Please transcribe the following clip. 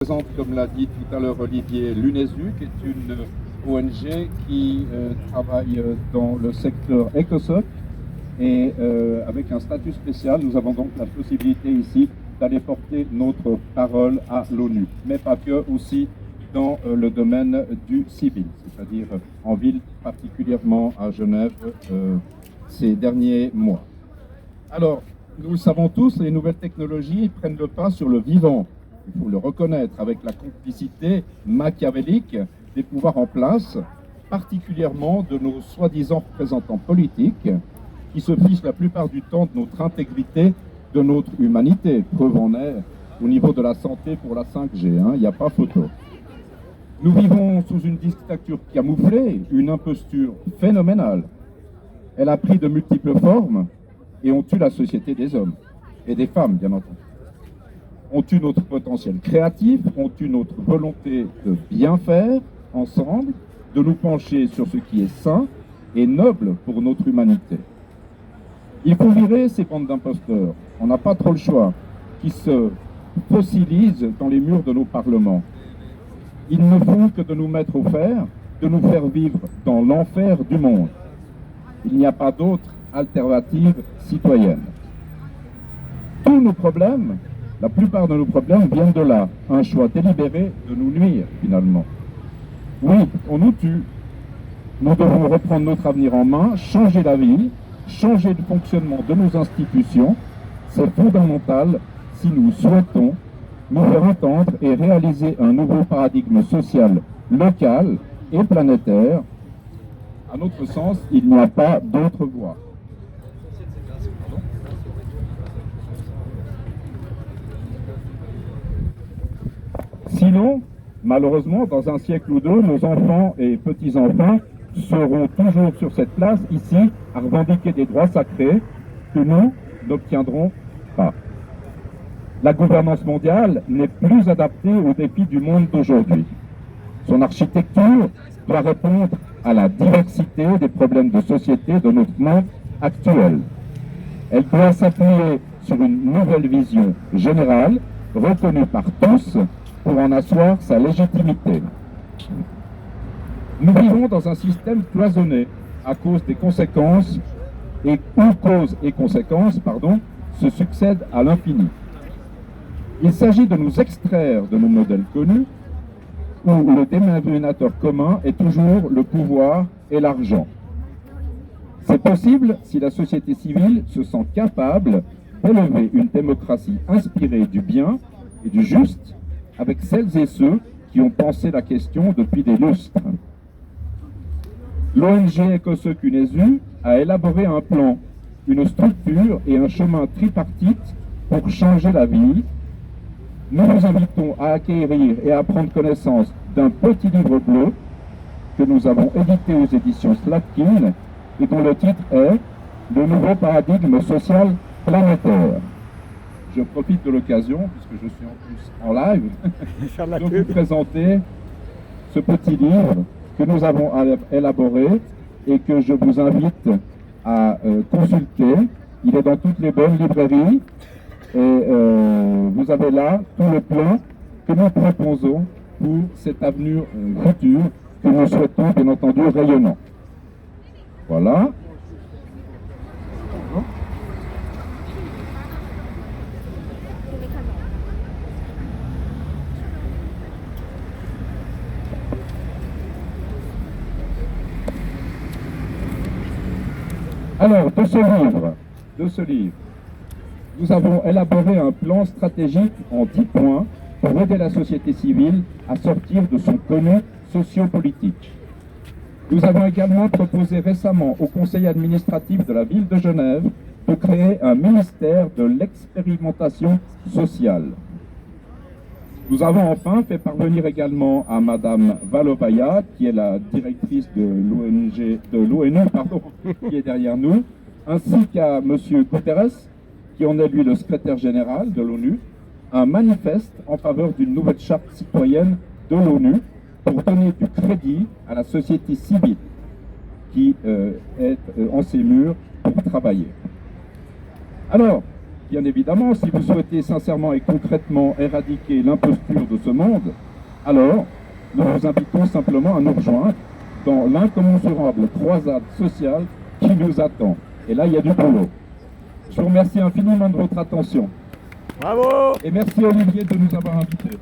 Présente, comme l'a dit tout à l'heure Olivier, l'UNESU, qui est une ONG qui travaille dans le secteur ECOSOC et avec un statut spécial. Nous avons donc la possibilité ici d'aller porter notre parole à l'ONU, mais pas que, aussi dans le domaine du civil, c'est-à-dire en ville, particulièrement à Genève, ces derniers mois. Alors, nous le savons tous, les nouvelles technologies prennent le pas sur le vivant. Il faut le reconnaître, avec la complicité machiavélique des pouvoirs en place, particulièrement de nos soi-disant représentants politiques, qui se fichent la plupart du temps de notre intégrité, de notre humanité. Preuve en est au niveau de la santé pour la 5G, il n'y a pas photo. Nous vivons sous une dictature camouflée, une imposture phénoménale. Elle a pris de multiples formes et on tue la société des hommes et des femmes, bien entendu. On tue notre potentiel créatif, on tue notre volonté de bien faire ensemble, de nous pencher sur ce qui est sain et noble pour notre humanité. Il faut virer ces bandes d'imposteurs, on n'a pas trop le choix, qui se fossilisent dans les murs de nos parlements. Ils ne font que de nous mettre au fer, de nous faire vivre dans l'enfer du monde. Il n'y a pas d'autre alternative citoyenne. Tous nos problèmes, la plupart de nos problèmes viennent de là, un choix délibéré de nous nuire finalement. Oui, on nous tue. Nous devons reprendre notre avenir en main, changer la vie, changer le fonctionnement de nos institutions. C'est fondamental si nous souhaitons nous faire entendre et réaliser un nouveau paradigme social, local et planétaire. À notre sens, il n'y a pas d'autre voie. Sinon, malheureusement, dans un siècle ou deux, nos enfants et petits-enfants seront toujours sur cette place, ici, à revendiquer des droits sacrés que nous n'obtiendrons pas. La gouvernance mondiale n'est plus adaptée aux défis du monde d'aujourd'hui. Son architecture doit répondre à la diversité des problèmes de société de notre monde actuel. Elle doit s'appuyer sur une nouvelle vision générale, reconnue par tous, pour en asseoir sa légitimité. Nous vivons dans un système cloisonné à cause des conséquences, et où causes et conséquences, se succèdent à l'infini. Il s'agit de nous extraire de nos modèles connus, où le dénominateur commun est toujours le pouvoir et l'argent. C'est possible si la société civile se sent capable d'élever une démocratie inspirée du bien et du juste, avec celles et ceux qui ont pensé la question depuis des lustres. L'ONG ECOSOC UNESU a élaboré un plan, une structure et un chemin tripartite pour changer la vie. Nous vous invitons à acquérir et à prendre connaissance d'un petit livre bleu que nous avons édité aux éditions Slatkin et dont le titre est « Le nouveau paradigme social planétaire ». Je profite de l'occasion, puisque je suis en plus en live, de vous présenter ce petit livre que nous avons élaboré et que je vous invite à consulter. Il est dans toutes les bonnes librairies et vous avez là tout le plan que nous proposons pour cet avenir futur que nous souhaitons bien entendu rayonnant. Voilà. Alors, de ce livre, nous avons élaboré un plan stratégique en 10 points pour aider la société civile à sortir de son connu sociopolitique. Nous avons également proposé récemment au conseil administratif de la ville de Genève de créer un ministère de l'expérimentation sociale. Nous avons enfin fait parvenir également à Madame Valovaya, qui est la directrice de l'ONU, qui est derrière nous, ainsi qu'à Monsieur Guterres, qui en est lui le secrétaire général de l'ONU, un manifeste en faveur d'une nouvelle charte citoyenne de l'ONU pour donner du crédit à la société civile qui est en ces murs pour travailler. Alors, bien évidemment, si vous souhaitez sincèrement et concrètement éradiquer l'imposture de ce monde, alors nous vous invitons simplement à nous rejoindre dans l'incommensurable croisade sociale qui nous attend. Et là, il y a du boulot. Je vous remercie infiniment de votre attention. Bravo! Et merci Olivier de nous avoir invités.